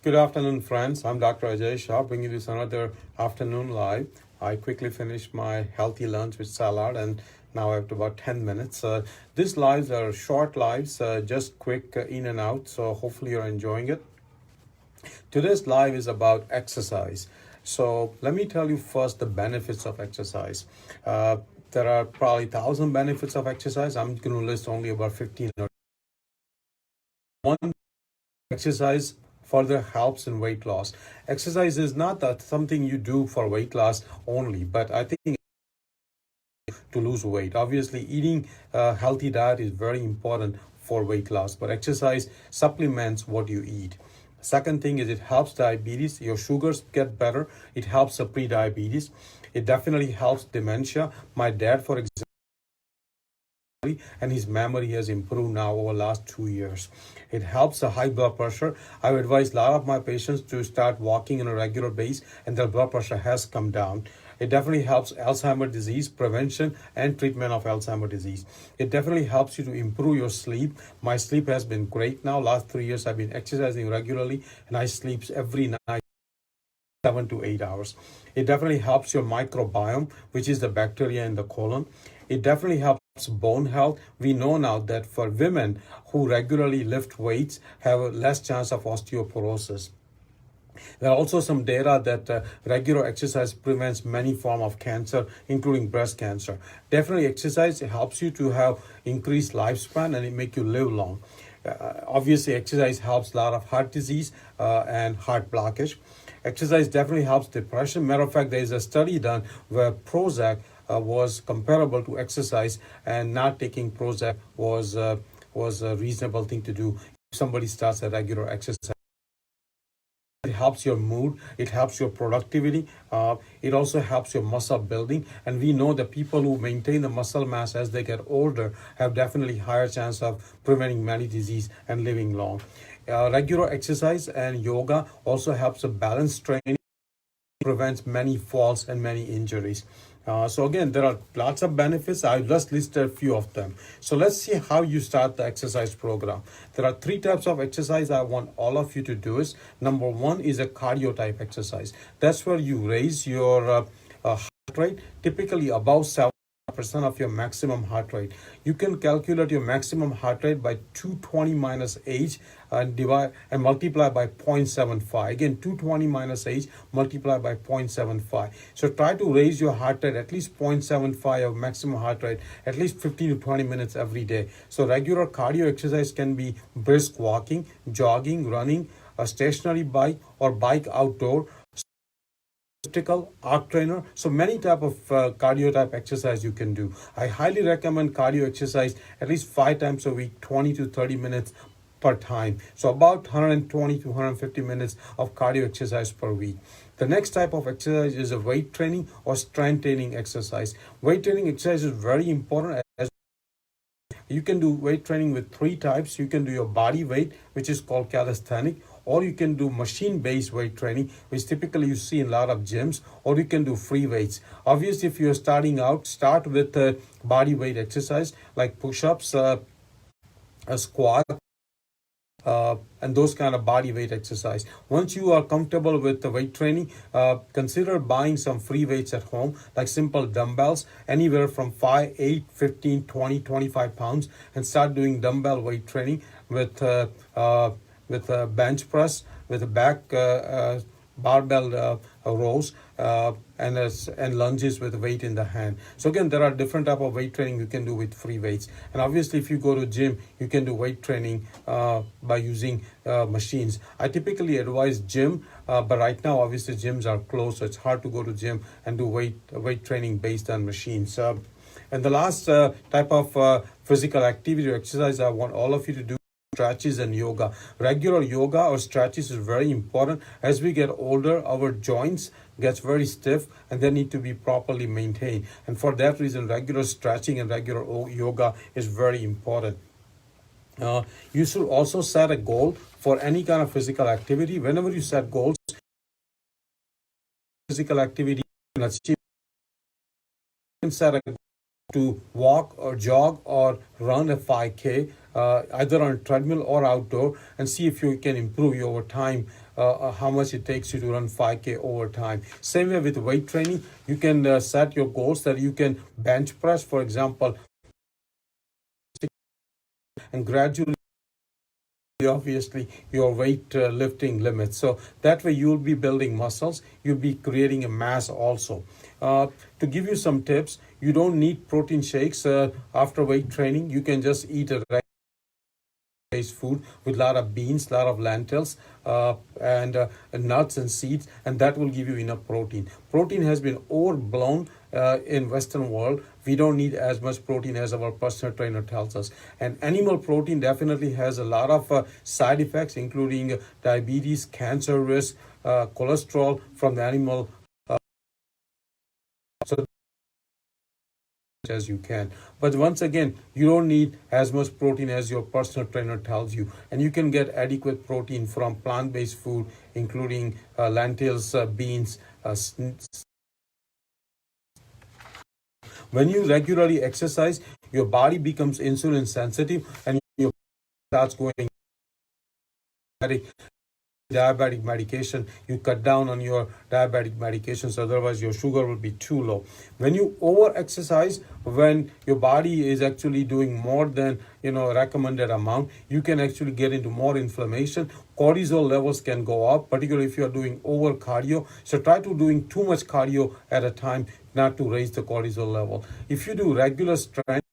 Good afternoon, friends. I'm Dr. Aajay Shah, bringing you this another afternoon live. I quickly finished my healthy lunch with salad, and now I have about 10 minutes. These lives are short lives, just quick in and out, so hopefully you're enjoying it. Today's live is about exercise. So let me tell you first the benefits of exercise. There are probably 1,000 benefits of exercise. I'm going to list only about 15 or one. Exercise further helps in weight loss. Exercise is not that something you do for weight loss only, but I think to lose weight. Obviously, eating a healthy diet is very important for weight loss, but exercise supplements what you eat. Second thing is it helps diabetes. Your sugars get better. It helps pre-diabetes. It definitely helps dementia. My dad, for example, and his memory has improved now over the last 2 years. It helps the high blood pressure. I've advised a lot of my patients to start walking on a regular basis, and their blood pressure has come down. It definitely helps Alzheimer's disease prevention and treatment of Alzheimer's disease. It definitely helps you to improve your sleep. My sleep has been great now. Last 3 years I've been exercising regularly, and I sleep every night 7 to 8 hours. It definitely helps your microbiome, which is the bacteria in the colon. It definitely helps bone health. We know now that for women who regularly lift weights have a less chance of osteoporosis. There are also some data that regular exercise prevents many forms of cancer, including breast cancer. Definitely exercise helps you to have increased lifespan and it make you live long. Obviously, exercise helps a lot of heart disease and heart blockage. Exercise definitely helps depression. Matter of fact, there is a study done where Prozac was comparable to exercise, and not taking Prozac was a reasonable thing to do if somebody starts a regular exercise. It helps your mood, it helps your productivity, it also helps your muscle building, and we know that people who maintain the muscle mass as they get older have definitely higher chance of preventing many disease and living long. Regular exercise and yoga also helps a balance training, prevents many falls and many injuries. So again, there are lots of benefits. I just listed a few of them. So let's see how you start the exercise program. There are 3 types of exercise I want all of you to do. Is number 1 is a cardio type exercise. That's where you raise your heart rate, typically above 7% of your maximum heart rate. You can calculate your maximum heart rate by 220 minus age and divide and multiply by 0.75. Again, 220 minus age multiply by 0.75. So try to raise your heart rate at least 0.75 of maximum heart rate at least 15 to 20 minutes every day. So regular cardio exercise can be brisk walking, jogging, running, a stationary bike or bike outdoor, elliptical, arc trainer. So many type of cardio type exercise you can do. I highly recommend cardio exercise at least 5 times a week, 20 to 30 minutes per time. So about 120 to 150 minutes of cardio exercise per week. The next type of exercise is a weight training or strength training exercise. Weight training exercise is very important. As you can do weight training with 3 types. You can do your body weight, which is called calisthenic, or you can do machine-based weight training, which typically you see in a lot of gyms, or you can do free weights. Obviously, if you're starting out, start with body weight exercise like push-ups, a squat, and those kind of body weight exercise. Once you are comfortable with the weight training, consider buying some free weights at home, like simple dumbbells, anywhere from 5, 8, 15, 20, 25 pounds, and start doing dumbbell weight training with a bench press, with a back barbell rows, and lunges with weight in the hand. So again, there are different type of weight training you can do with free weights. And obviously, if you go to gym, you can do weight training by using machines. I typically advise gym, but right now, obviously, gyms are closed, so it's hard to go to gym and do weight training based on machines. And the last type of physical activity or exercise I want all of you to do, stretches and yoga. Regular yoga or stretches is very important. As we get older, our joints gets very stiff and they need to be properly maintained. And for that reason, regular stretching and regular yoga is very important. You should also set a goal for any kind of physical activity. Whenever you set goals, physical activity, you can achieve. You can set a goal to walk or jog or run a 5K, either on a treadmill or outdoor, and see if you can improve over time how much it takes you to run 5K over time. Same way with weight training, you can set your goals that you can bench press, for example, and gradually obviously your weight lifting limits, so that way you'll be building muscles, you'll be creating a mass also. To give you some tips, you don't need protein shakes after weight training. You can just eat a based food with a lot of beans, a lot of lentils, and nuts and seeds, and that will give you enough protein. Protein has been overblown in Western world. We don't need as much protein as our personal trainer tells us. And animal protein definitely has a lot of side effects, including diabetes, cancer risk, cholesterol from the animal. So as you can, but once again, you don't need as much protein as your personal trainer tells you, and you can get adequate protein from plant-based food, including lentils, beans. When you regularly exercise, your body becomes insulin sensitive and your starts going diabetic medication. You cut down on your diabetic medications, otherwise your sugar will be too low. When you over exercise, when your body is actually doing more than recommended amount, you can actually get into more inflammation. Cortisol levels can go up, particularly if you are doing over cardio. So try to doing too much cardio at a time, not to raise the cortisol level. If you do regular strength,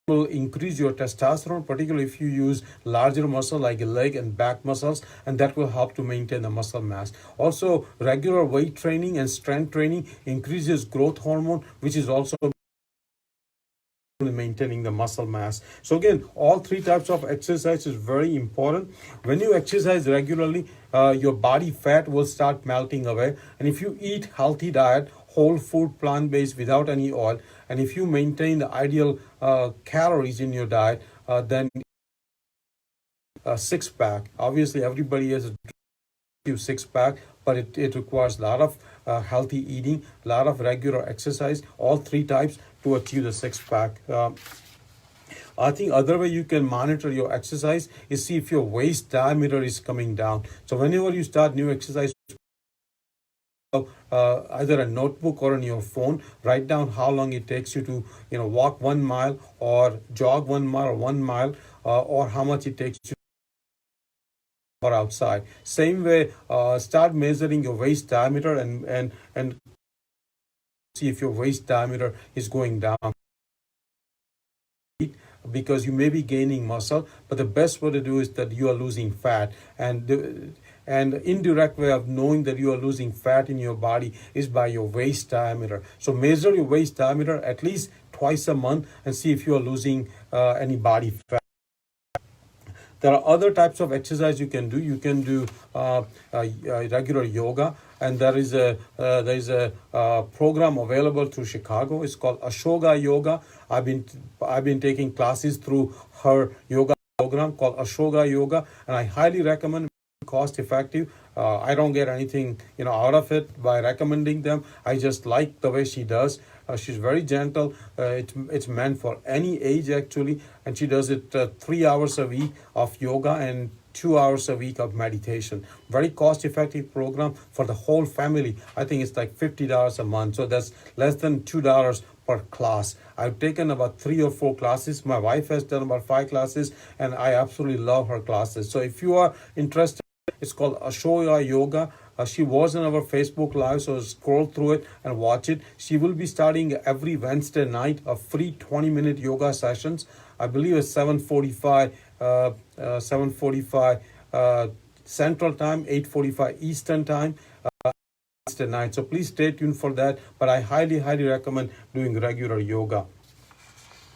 will increase your testosterone, particularly if you use larger muscle like leg and back muscles, and that will help to maintain the muscle mass. Also, regular weight training and strength training increases growth hormone, which is also maintaining the muscle mass. So again, all three types of exercise is very important. When you exercise regularly, your body fat will start melting away, and if you eat healthy diet, whole food, plant-based, without any oil, and if you maintain the ideal calories in your diet, then a six-pack. Obviously, everybody has a six-pack, but it requires a lot of healthy eating, a lot of regular exercise, all three types to achieve the six-pack. I think other way you can monitor your exercise is see if your waist diameter is coming down. So whenever you start new exercise, either a notebook or on your phone, write down how long it takes you to walk 1 mile or jog 1 mile or 1 mile, or how much it takes you or outside. Same way, start measuring your waist diameter and see if your waist diameter is going down, because you may be gaining muscle, but the best way to do is that you are losing fat. And indirect way of knowing that you are losing fat in your body is by your waist diameter. So measure your waist diameter at least twice a month and see if you are losing any body fat. There are other types of exercise you can do. You can do regular yoga, and there is a program available through Chicago. It's called Ashoga Yoga. I've been taking classes through her yoga program called Ashoga Yoga, and I highly recommend. Cost effective. I don't get anything out of it by recommending them. I just like the way she does. She's very gentle. It's meant for any age actually, and she does it 3 hours a week of yoga and 2 hours a week of meditation. Very cost effective program for the whole family. I think it's like $50 a month, so that's less than $2 per class. I've taken about 3 or 4 classes. My wife has done about 5 classes, and I absolutely love her classes. So if you are interested, it's called Ashoga Yoga. She was on our Facebook Live, so scroll through it and watch it. She will be starting every Wednesday night a free 20-minute yoga sessions. I believe it's 7:45 Central Time, 8:45 Eastern Time. Wednesday night. So please stay tuned for that. But I highly recommend doing regular yoga.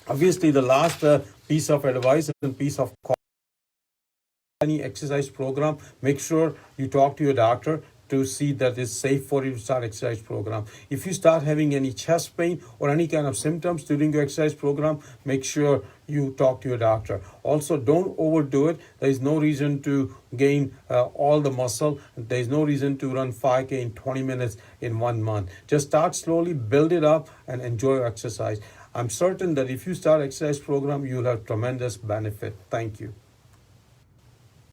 Obviously, the last piece of advice and piece of any exercise program, make sure you talk to your doctor to see that it's safe for you to start exercise program. If you start having any chest pain or any kind of symptoms during your exercise program, make sure you talk to your doctor. Also, don't overdo it. There is no reason to gain all the muscle. There is no reason to run 5K in 20 minutes in 1 month. Just start slowly, build it up, and enjoy your exercise. I'm certain that if you start exercise program, you'll have tremendous benefit. Thank you.